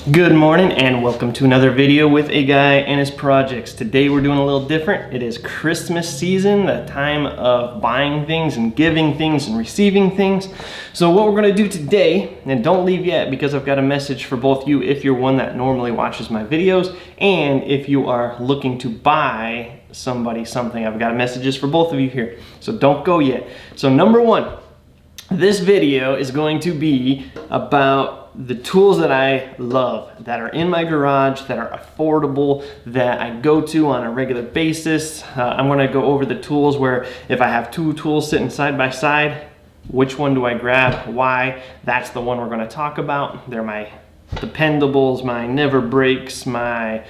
Good morning and welcome to another video with a guy and his projects. Today we're doing a little different. It is Christmas season, the time of buying things and giving things and receiving things. So what we're going to do today, and don't leave yet because I've got a message for both you if you're one that normally watches my videos and if you are looking to buy somebody something. I've got messages for both of you here. So don't go yet. So number one, this video is going to be about the tools that I love, that are in my garage, that are affordable, that I go to on a regular basis. I'm gonna go over the tools where if I have two tools sitting side by side, which one do I grab, why? That's the one we're gonna talk about. They're my dependables, my never breaks, my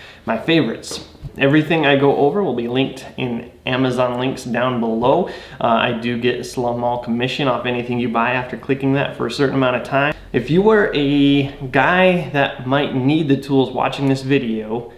favorites. Everything I go over will be linked in Amazon links down below. I do get a small commission off anything you buy after clicking that for a certain amount of time. If you are a guy that might need the tools watching this video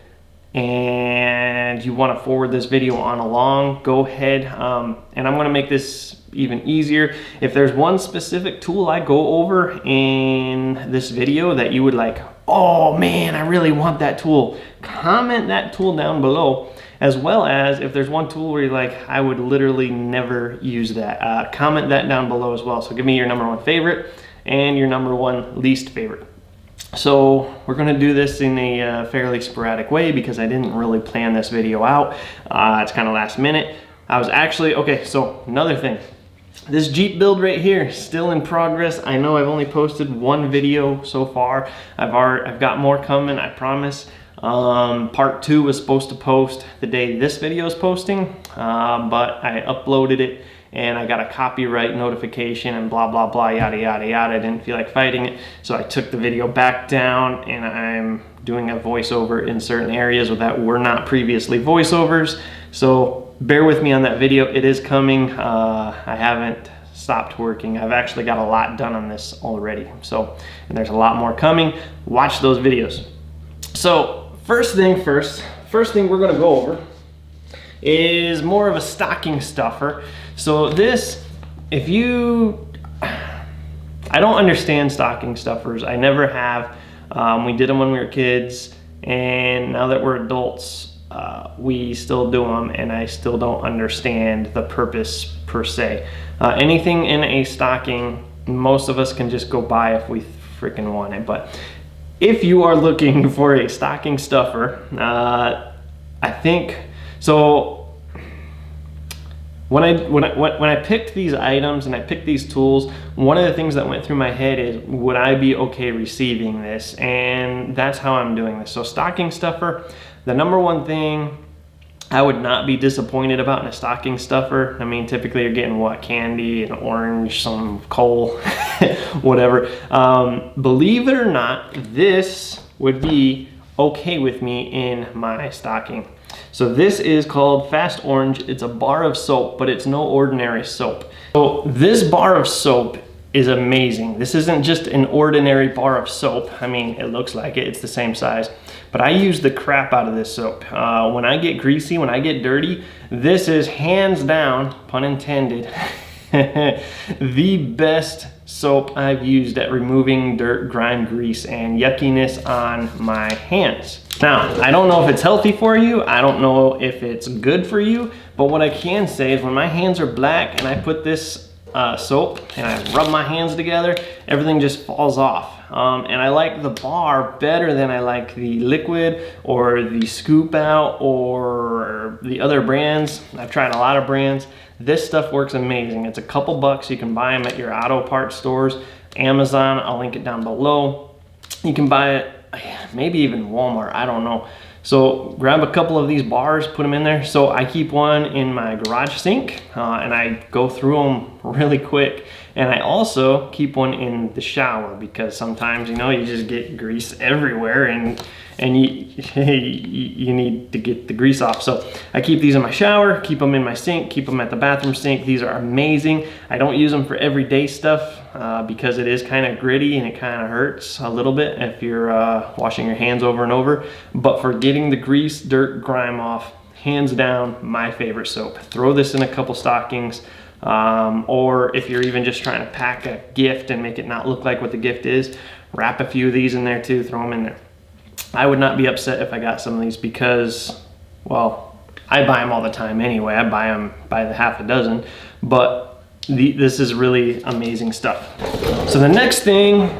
and you want to forward this video on along, go ahead and I'm going to make this even easier. If there's one specific tool I go over in this video that you would like, oh man, I really want that tool, comment that tool down below. As well as if there's one tool where you're like, I would literally never use that, comment that down below as well. So give me your number one favorite and your number one least favorite. So we're going to do this in a fairly sporadic way because I didn't really plan this video out. It's kind of last minute. I was actually, okay, so another thing. This Jeep build right here, still in progress. I know I've only posted one video so far. I've got more coming, I promise. Part 2 was supposed to post the day this video is posting, but I uploaded it and I got a copyright notification and blah, blah, blah, yada, yada, yada. I didn't feel like fighting it. So I took the video back down and I'm doing a voiceover in certain areas that were not previously voiceovers. So bear with me on that video. It is coming. I haven't stopped working. I've actually got a lot done on this already. So, and there's a lot more coming. Watch those videos. So first thing we're gonna go over is more of a stocking stuffer. So this, I don't understand stocking stuffers. I never have. We did them when we were kids, and now that we're adults, we still do them, and I still don't understand the purpose per se. Anything in a stocking, most of us can just go buy if we freaking want it. But if you are looking for a stocking stuffer, I think so. When I picked these items and I picked these tools, one of the things that went through my head is, would I be okay receiving this? And that's how I'm doing this. So stocking stuffer, the number one thing I would not be disappointed about in a stocking stuffer. I mean, typically you're getting what? Candy, an orange, some coal, whatever. Believe it or not, this would be okay with me in my stocking. So this is called Fast Orange. It's a bar of soap, but it's no ordinary soap. So this bar of soap is amazing. This isn't just an ordinary bar of soap. I mean, it looks like it, it's the same size, but I use the crap out of this soap. When I get greasy, when I get dirty, this is hands down, pun intended, the best soap I've used at removing dirt, grime, grease, and yuckiness on my hands. Now, I don't know if it's healthy for you, I don't know if it's good for you, but what I can say is when my hands are black and I put this soap and I rub my hands together, everything just falls off. And I like the bar better than I like the liquid or the scoop out or the other brands. I've tried a lot of brands. This stuff works amazing. It's a couple bucks. You can buy them at your auto parts stores, Amazon, I'll link it down below. You can buy it maybe even Walmart, I don't know. So grab a couple of these bars, put them in there. So I keep one in my garage sink and I go through them really quick. And I also keep one in the shower because sometimes, you know, you just get grease everywhere and you need to get the grease off. So I keep these in my shower, keep them in my sink, keep them at the bathroom sink. These are amazing. I don't use them for everyday stuff because it is kind of gritty and it kind of hurts a little bit if you're washing your hands over and over. But for getting the grease, dirt, grime off, hands down, my favorite soap. Throw this in a couple stockings. Or if you're even just trying to pack a gift and make it not look like what the gift is, wrap a few of these in there too, throw them in there. I would not be upset if I got some of these because, well, I buy them all the time anyway. I buy them by the half a dozen, but this is really amazing stuff. So the next thing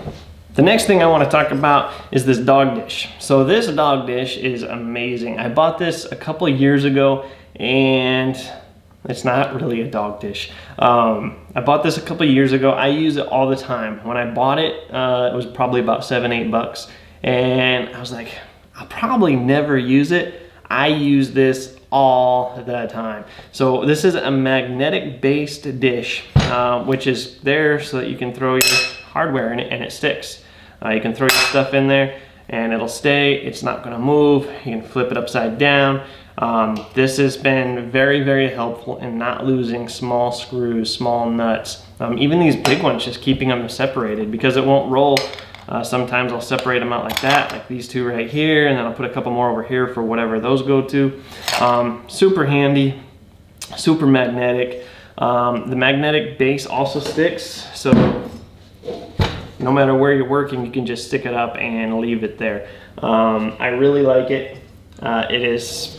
I want to talk about is this dog dish. So this dog dish is amazing. I bought this a couple of years ago, and it's not really a dog dish. I bought this a couple of years ago. I use it all the time. When I bought it, it was probably about $7-8, and I was like, I'll probably never use it. I use this all the time. So this is a magnetic based dish, which is there so that you can throw your hardware in it and it sticks. You can throw your stuff in there and it'll stay. It's not going to move. You can flip it upside down. This has been very, very helpful in not losing small screws, small nuts, even these big ones, just keeping them separated because it won't roll. Sometimes I'll separate them out like that, like these two right here, and then I'll put a couple more over here for whatever those go to. Super handy, super magnetic. The magnetic base also sticks, so no matter where you're working, you can just stick it up and leave it there. I really like it. It has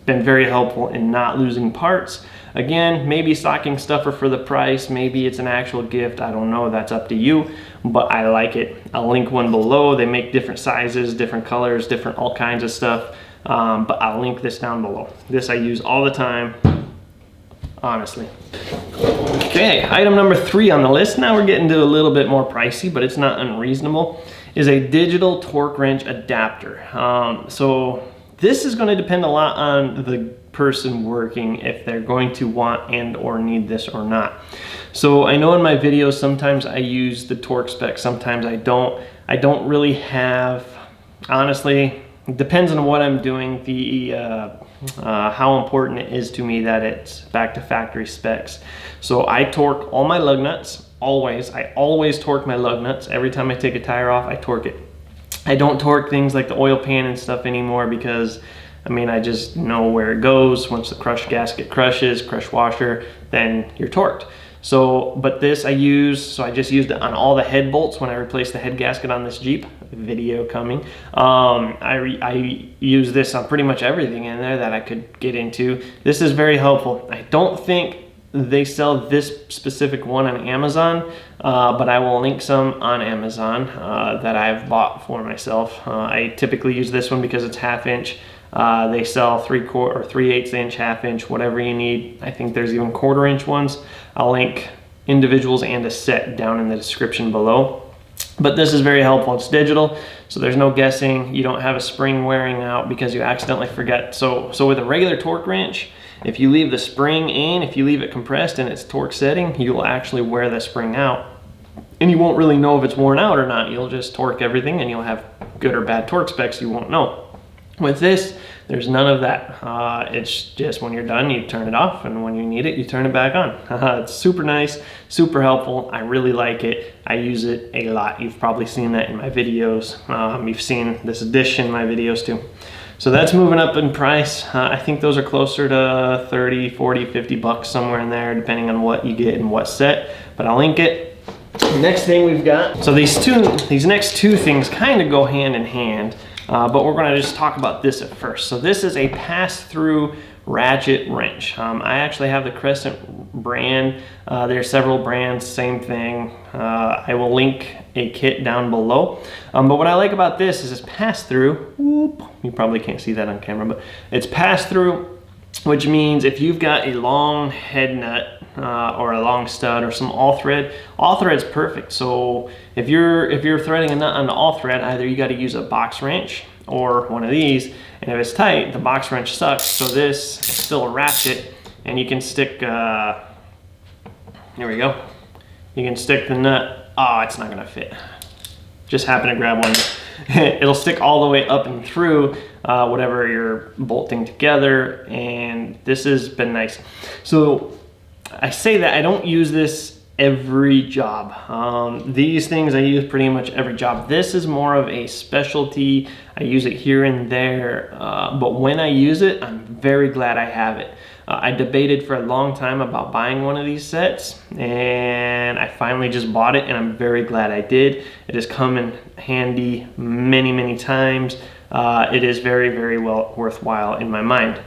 been very helpful in not losing parts. Again, maybe stocking stuffer for the price, maybe it's an actual gift, I don't know, that's up to you, but I like it. I'll link one below. They make different sizes, different colors, different all kinds of stuff, but I'll link this down below. This I use all the time, honestly. Okay, item number 3 on the list, now we're getting to a little bit more pricey, but it's not unreasonable, is a digital torque wrench adapter. So this is going to depend a lot on the person working if they're going to want and or need this or not. So I know in my videos sometimes I use the torque spec, sometimes I don't. I don't really have, honestly, it depends on what I'm doing, how important it is to me that it's back to factory specs. So I torque all my lug nuts, always. I always torque my lug nuts. Every time I take a tire off, I torque it. I don't torque things like the oil pan and stuff anymore because, I mean, I just know where it goes. Once the crush gasket crushes, crush washer, then you're torqued. So, but this I use, so I just used it on all the head bolts when I replaced the head gasket on this Jeep. Video coming. I use this on pretty much everything in there that I could get into. This is very helpful. I don't think they sell this specific one on Amazon, but I will link some on Amazon that I've bought for myself. I typically use this one because it's 1/2 inch. They sell 3/4 or 3/8 inch, 1/2 inch, whatever you need. I think there's even 1/4 inch ones. I'll link individuals and a set down in the description below. But this is very helpful. It's digital, so there's no guessing. You don't have a spring wearing out because you accidentally forget. So with a regular torque wrench, if you leave the spring in, if you leave it compressed in its torque setting, you'll actually wear the spring out. And you won't really know if it's worn out or not. You'll just torque everything and you'll have good or bad torque specs, you won't know. With this, there's none of that. It's just when you're done, you turn it off, and when you need it, you turn it back on. It's super nice, super helpful. I really like it. I use it a lot. You've probably seen that in my videos. You've seen this dish in my videos too. So that's moving up in price. I think those are closer to 30, 40, 50 bucks, somewhere in there, depending on what you get and what set, but I'll link it. Next thing we've got, so these next two things kind of go hand in hand. But we're going to just talk about this at first. So this is a pass-through ratchet wrench. I actually have the Crescent brand. There are several brands, same thing. I will link a kit down below. But what I like about this is it's pass-through. Whoop, you probably can't see that on camera, but it's pass-through, which means if you've got a long head nut or a long stud or some all thread's perfect. So if you're threading a nut on the all thread, either you got to use a box wrench or one of these, and if it's tight, the box wrench sucks. So this is still a ratchet, and you can stick, here we go, you can stick the nut. Oh, it's not gonna fit. Just happen to grab one. It'll stick all the way up and through whatever you're bolting together, and this has been nice. So I say that I don't use this every job. These things I use pretty much every job. This is more of a specialty. I use it here and there, but when I use it, I'm very glad I have it. I debated for a long time about buying one of these sets, and I finally just bought it, and I'm very glad I did. It has come in handy many, many times. it is very, very well worthwhile in my mind.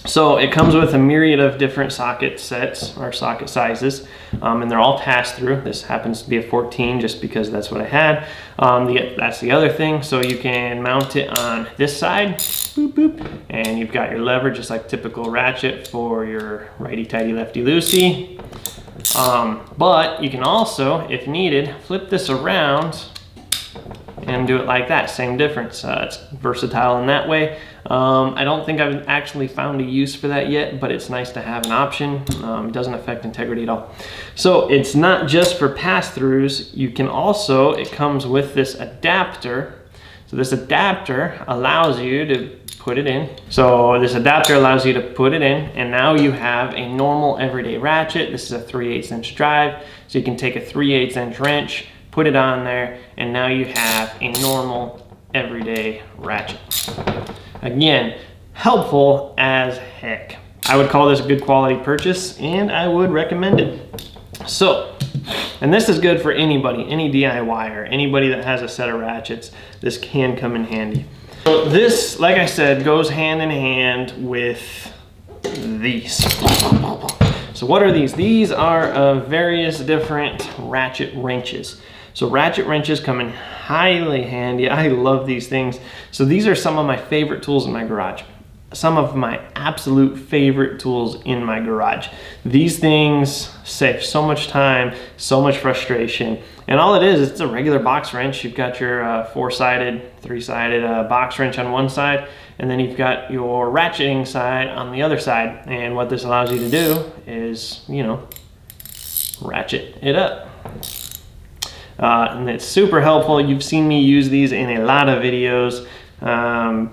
So it comes with a myriad of different socket sets or socket sizes, and they're all pass-through. This happens to be a 14 just because that's what I had. That's the other thing. So you can mount it on this side, boop, boop, and you've got your lever just like typical Ratchet for your righty-tighty, lefty-loosey. But you can also, if needed, flip this around and do it like that. Same difference. It's versatile in that way. I don't think I've actually found a use for that yet, but it's nice to have an option. It doesn't affect integrity at all. So it's not just for pass-throughs. You can also, it comes with this adapter. So this adapter allows you to put it in. So this adapter allows you to put it in, and now you have a normal everyday ratchet. This is a 3/8 inch drive, so you can take a 3/8 inch wrench, put it on there, and now you have a normal everyday ratchet. Again, helpful as heck. I would call this a good quality purchase, and I would recommend it. So, and this is good for anybody, any DIYer, anybody that has a set of ratchets. This can come in handy. So this, like I said, goes hand in hand with these. So what are these? These are various different ratchet wrenches. So ratchet wrenches come in highly handy. I love these things. So these are some of my favorite tools in my garage. Some of my absolute favorite tools in my garage. These things save so much time, so much frustration. And all it is, it's a regular box wrench. You've got your 4-sided, 3-sided box wrench on one side, and then you've got your ratcheting side on the other side. And what this allows you to do is, you know, ratchet it up. And it's super helpful. You've seen me use these in a lot of videos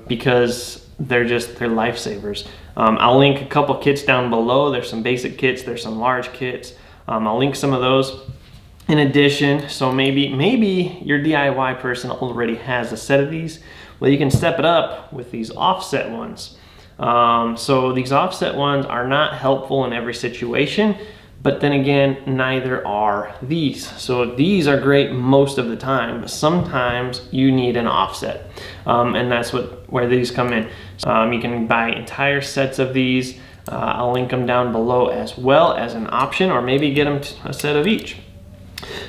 because they're lifesavers. I'll link a couple kits down below. There's some basic kits, there's some large kits. I'll link some of those in addition. So maybe your DIY person already has a set of these. Well, you can step it up with these offset ones. So these offset ones are not helpful in every situation, but then again, neither are these. So these are great most of the time, but sometimes you need an offset. And that's where these come in. You can buy entire sets of these. I'll link them down below as well as an option, or maybe get them a set of each.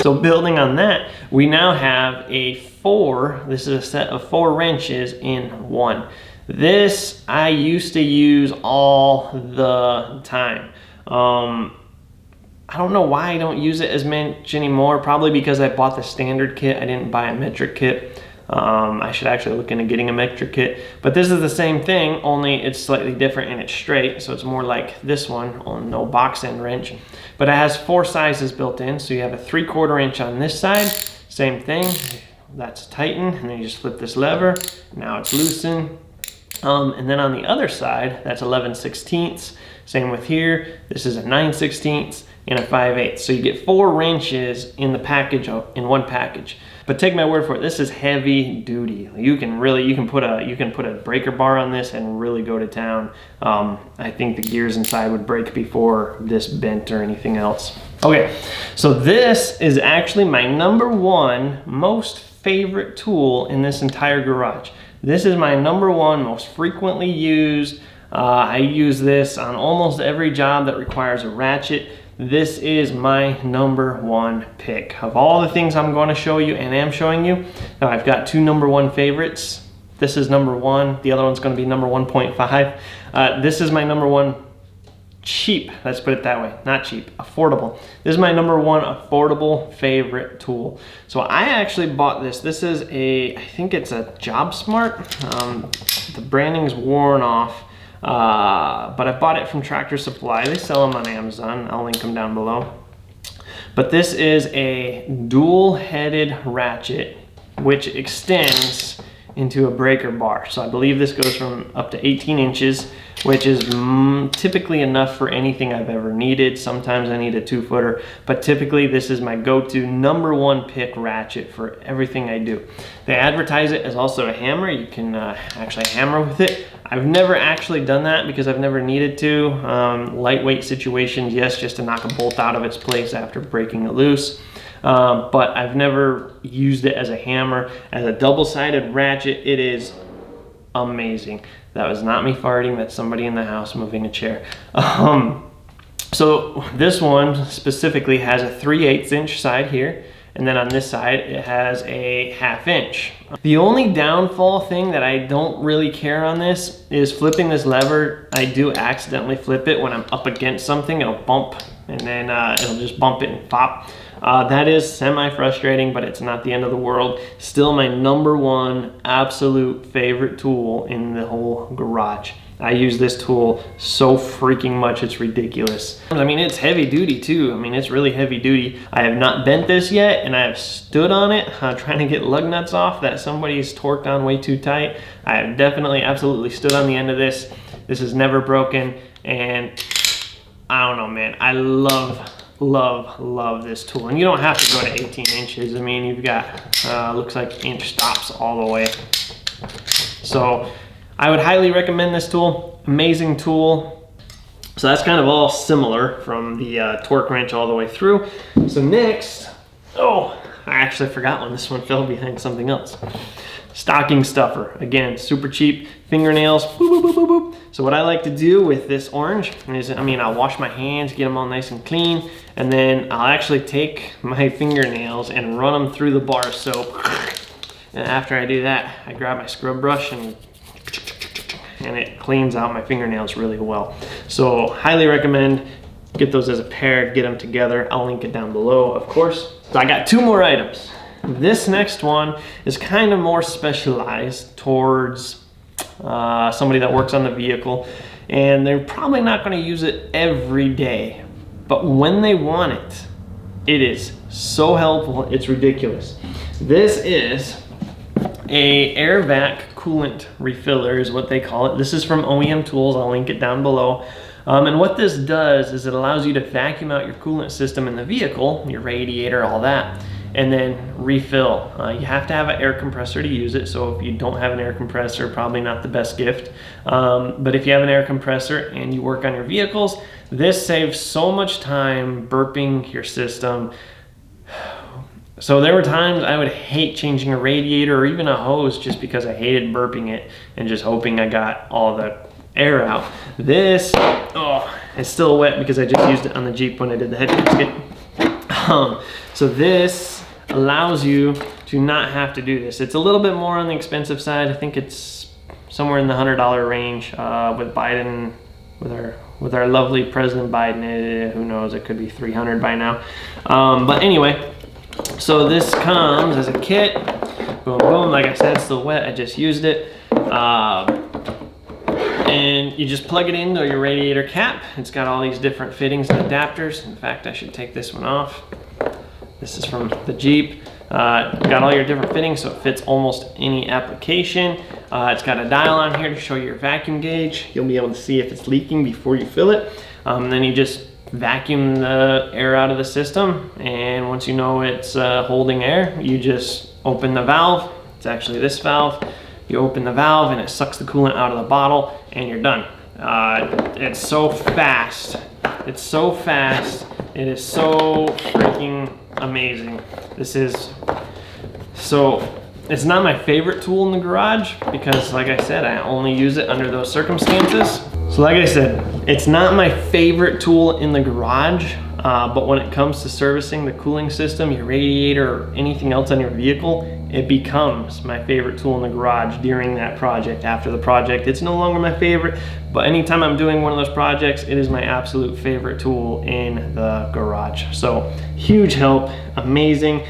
So building on that, we now have this is a set of 4 wrenches in one. This I used to use all the time. I don't know why I don't use it as much anymore. Probably because I bought the standard kit. I didn't buy a metric kit. I should actually look into getting a metric kit. But this is the same thing, only it's slightly different and it's straight. So it's more like this one, no box end wrench. But it has 4 sizes built in. So you have a 3/4 inch on this side. Same thing. That's tightened. And then you just flip this lever. Now it's loosened. And then on the other side, that's 11/16. Same with here. This is a 9/16 and a 5/8. So you get 4 wrenches in the package, in one package. But take my word for it, this is heavy duty. You can put a breaker bar on this and really go to town. I think the gears inside would break before this bent or anything else. Okay, so this is actually my #1 most favorite tool in this entire garage. This is my #1 most frequently used. I use this on almost every job that requires a ratchet. This is my #1 pick. Of all the things I'm going to show you and am showing you, now I've got 2 #1 favorites. This is #1, the other one's going to be #1.5. This is my #1 cheap, let's put it that way, not cheap, affordable. This is my #1 affordable favorite tool. So I actually bought this. This is I think it's a Job Smart. The branding's worn off. But I bought it from Tractor Supply. They sell them on Amazon. I'll link them down below. But this is a dual-headed ratchet which extends into a breaker bar. So I believe this goes from up to 18 inches, which is typically enough for anything I've ever needed. Sometimes I need a 2-footer, but typically this is my go-to #1 pick ratchet for everything I do. They advertise it as also a hammer. You can actually hammer with it. I've never actually done that because I've never needed to. Lightweight situations, yes, just to knock a bolt out of its place after breaking it loose. But I've never used it as a hammer. As a double-sided ratchet, it is amazing. That was not me farting, that's somebody in the house moving a chair. So this one specifically has a 3/8 inch side here, and then on this side it has a 1/2 inch. The only downfall thing that I don't really care on this is flipping this lever. I do accidentally flip it when I'm up against something. It'll bump, and then it'll just bump it and pop. That is semi-frustrating, but it's not the end of the world. Still my #1 absolute favorite tool in the whole garage. I use this tool so freaking much, it's ridiculous. I mean, it's heavy duty too. I mean, it's really heavy duty. I have not bent this yet, and I have stood on it trying to get lug nuts off that somebody's torqued on way too tight. I have definitely, absolutely stood on the end of this. This is never broken, and I don't know, man. I love this tool. And you don't have to go to 18 inches. I mean, you've got, looks like inch stops all the way. So I would highly recommend this tool. Amazing tool. So that's kind of all similar from the torque wrench all the way through. So next, oh, I actually forgot one. This one fell behind something else. Stocking stuffer. Again, super cheap. Fingernails. Boop, boop, boop, boop, boop. So what I like to do with this orange is, I'll wash my hands, get them all nice and clean, and then I'll actually take my fingernails and run them through the bar of soap. And after I do that, I grab my scrub brush and it cleans out my fingernails really well. So highly recommend, get those as a pair, get them together. I'll link it down below, of course. So I got 2 more items. This next one is kind of more specialized towards somebody that works on the vehicle, and they're probably not going to use it every day, but when they want it, it is so helpful, it's ridiculous. This is a air vac coolant refiller is what they call it. This is from OEM Tools. I'll link it down below. And what this does is it allows you to vacuum out your coolant system in the vehicle, your radiator, all that, and then refill. You have to have an air compressor to use it, so if you don't have an air compressor, probably not the best gift. But if you have an air compressor and you work on your vehicles, this saves so much time burping your system. So there were times I would hate changing a radiator or even a hose just because I hated burping it and just hoping I got all the air out. This, oh, it's still wet because I just used it on the Jeep when I did the head gasket. So this allows you to not have to do this. It's a little bit more on the expensive side. I think it's somewhere in the $100 range with Biden, with our lovely President Biden. Who knows, it could be 300 by now. But anyway, so this comes as a kit. Boom, boom. Like I said, it's still wet. I just used it. And you just plug it into your radiator cap. It's got all these different fittings and adapters. In fact, I should take this one off. This is from the Jeep. Got all your different fittings, so it fits almost any application. It's got a dial on here to show your vacuum gauge. You'll be able to see if it's leaking before you fill it. Then you just vacuum the air out of the system, and once you know it's holding air, you just open the valve. It's actually this valve. You open the valve and it sucks the coolant out of the bottle, and you're done. It's so fast. It's so fast. It is so freaking amazing. This is so, it's not my favorite tool in the garage because, like I said, I only use it under those circumstances. So like I said, it's not my favorite tool in the garage, but when it comes to servicing the cooling system, your radiator, or anything else on your vehicle, it becomes my favorite tool in the garage during that project. After the project, it's no longer my favorite, but anytime I'm doing one of those projects, it is my absolute favorite tool in the garage. So huge help, amazing.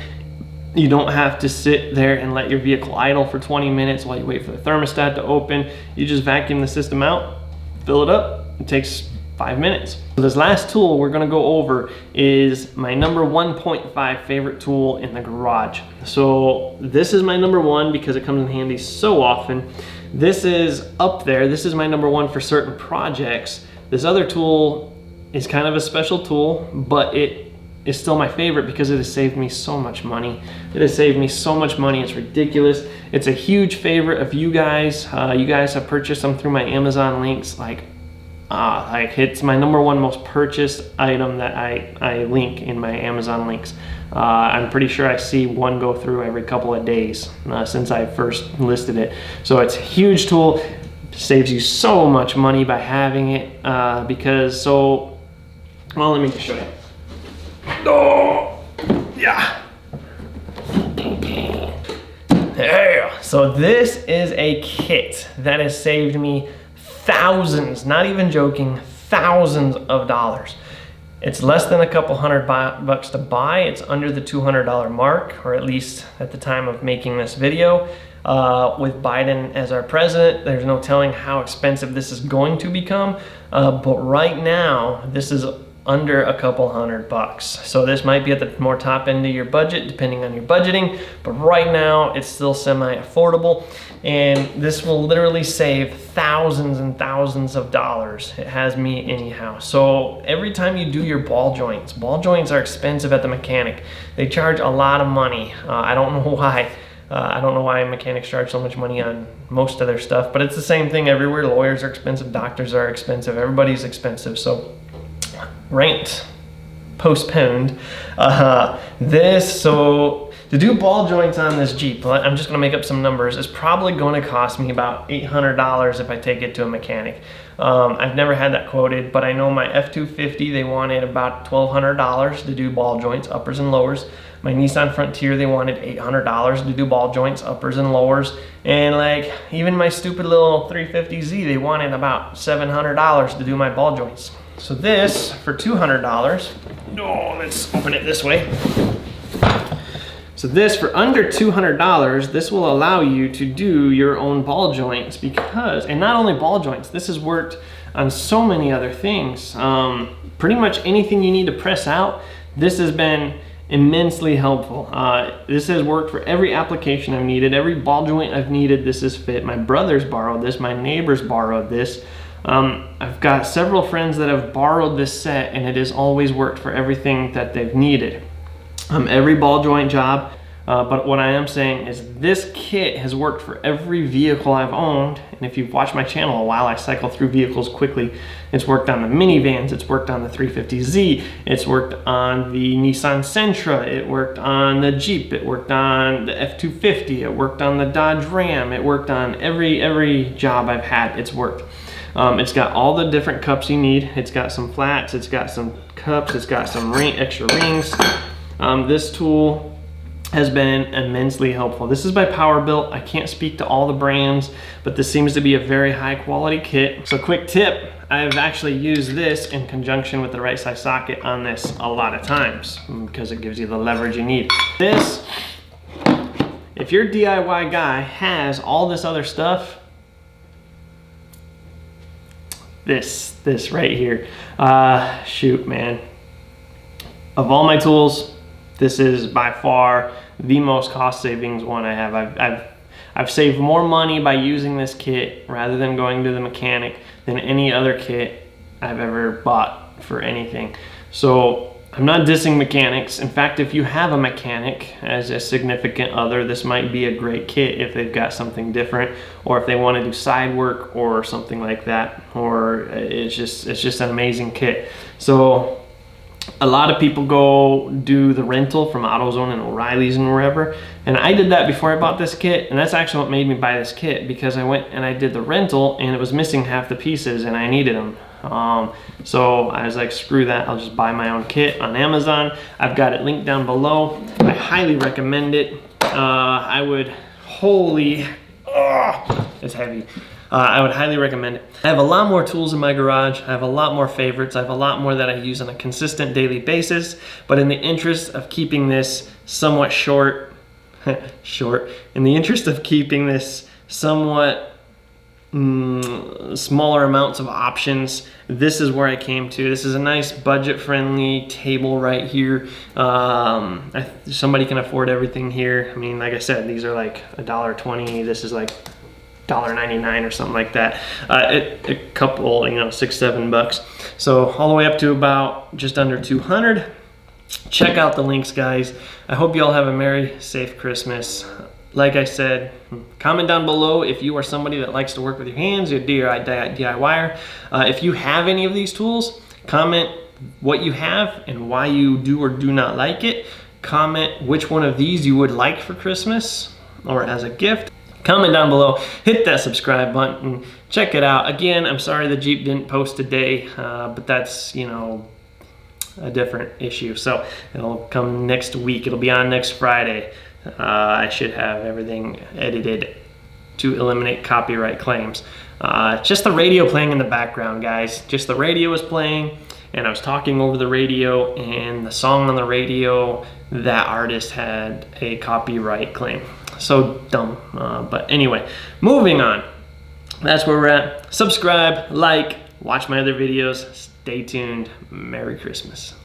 You don't have to sit there and let your vehicle idle for 20 minutes while you wait for the thermostat to open. You just vacuum the system out, fill it up. It takes 5 minutes. So this last tool we're gonna go over is my number 1.5 favorite tool in the garage. So this is my number 1 because it comes in handy so often. This is up there. This is my number 1 for certain projects. This other tool is kind of a special tool, but it is still my favorite because it has saved me so much money. It has saved me so much money, it's ridiculous. It's a huge favorite of you guys. You guys have purchased them through my Amazon links like Like it's my #1 most purchased item that I link in my Amazon links. I'm pretty sure I see one go through every couple of days since I first listed it. So it's a huge tool. Saves you so much money by having it because well, let me just show you. Oh, yeah. There. So this is a kit that has saved me thousands, not even joking, thousands of dollars. It's less than a couple $100 to buy. It's under the $200 mark, or at least at the time of making this video. With Biden as our president, there's no telling how expensive this is going to become. But right now, this is under a couple $100. So this might be at the more top end of your budget, depending on your budgeting. But right now, it's still semi-affordable. And this will literally save thousands and thousands of dollars. It has me anyhow. So every time you do your ball joints are expensive at the mechanic. They charge a lot of money. I don't know why. I don't know why mechanics charge so much money on most of their stuff, but it's the same thing everywhere. Lawyers are expensive, doctors are expensive, everybody's expensive. So ranked, postponed. So to do ball joints on this Jeep, I'm just gonna make up some numbers, it's probably gonna cost me about $800 if I take it to a mechanic. I've never had that quoted, but I know my F-250, they wanted about $1,200 to do ball joints, uppers and lowers. My Nissan Frontier, they wanted $800 to do ball joints, uppers and lowers. And like, even my stupid little 350Z, they wanted about $700 to do my ball joints. So this, for $200, let's open it this way. So this, for under $200, this will allow you to do your own ball joints and not only ball joints, this has worked on so many other things. Pretty much anything you need to press out, this has been immensely helpful. This has worked for every application I've needed, every ball joint I've needed, this has fit. My brothers borrowed this, my neighbors borrowed this. I've got several friends that have borrowed this set and it has always worked for everything that they've needed. Every ball joint job, but what I am saying is this kit has worked for every vehicle I've owned, and if you've watched my channel a while, I cycle through vehicles quickly. It's worked on the minivans, it's worked on the 350Z, it's worked on the Nissan Sentra, it worked on the Jeep, it worked on the F-250, it worked on the Dodge Ram, it worked on every job I've had, it's worked. It's got all the different cups you need, it's got some flats, it's got some cups, it's got some extra rings. This tool has been immensely helpful. This is by Powerbuilt. I can't speak to all the brands, but this seems to be a very high quality kit. So quick tip, I've actually used this in conjunction with the right size socket on this a lot of times because it gives you the leverage you need. This, if your DIY guy has all this other stuff, this right here, shoot man, of all my tools, this is by far the most cost savings one I have. I've saved more money by using this kit rather than going to the mechanic than any other kit I've ever bought for anything. So I'm not dissing mechanics. In fact, if you have a mechanic as a significant other, this might be a great kit if they've got something different, or if they want to do side work or something like that, or it's just an amazing kit. So a lot of people go do the rental from AutoZone and O'Reilly's and wherever, and I did that before I bought this kit, and that's actually what made me buy this kit, because I went and I did the rental and it was missing half the pieces and I needed them. So I was like, screw that, I'll just buy my own kit on Amazon. I've got it linked down below. I highly recommend it. I would it's heavy. I would highly recommend it. I have a lot more tools in my garage. I have a lot more favorites. I have a lot more that I use on a consistent daily basis. But in the interest of keeping this somewhat short, in the interest of keeping this somewhat smaller amounts of options, this is where I came to. This is a nice budget-friendly table right here. Somebody can afford everything here. I mean, like I said, these are like $1.20. This is like $1.99 or something like that. A couple, $6-7. So all the way up to about just under 200. Check out the links, guys. I hope you all have a merry, safe Christmas. like I said, comment down below if you are somebody that likes to work with your hands, you're a DIYer. If you have any of these tools, comment what you have and why you do or do not like it. Comment which one of these you would like for Christmas or as a gift. Comment down below, hit that subscribe button, check it out. Again, I'm sorry the Jeep didn't post today, but that's, you know, a different issue. So it'll come next week. It'll be on next Friday. I should have everything edited to eliminate copyright claims. Just the radio playing in the background, guys. Just the radio was playing, and I was talking over the radio, and the song on the radio, that artist had a copyright claim. So dumb. But anyway, moving on. That's where we're at. Subscribe, like, watch my other videos. Stay tuned. Merry Christmas.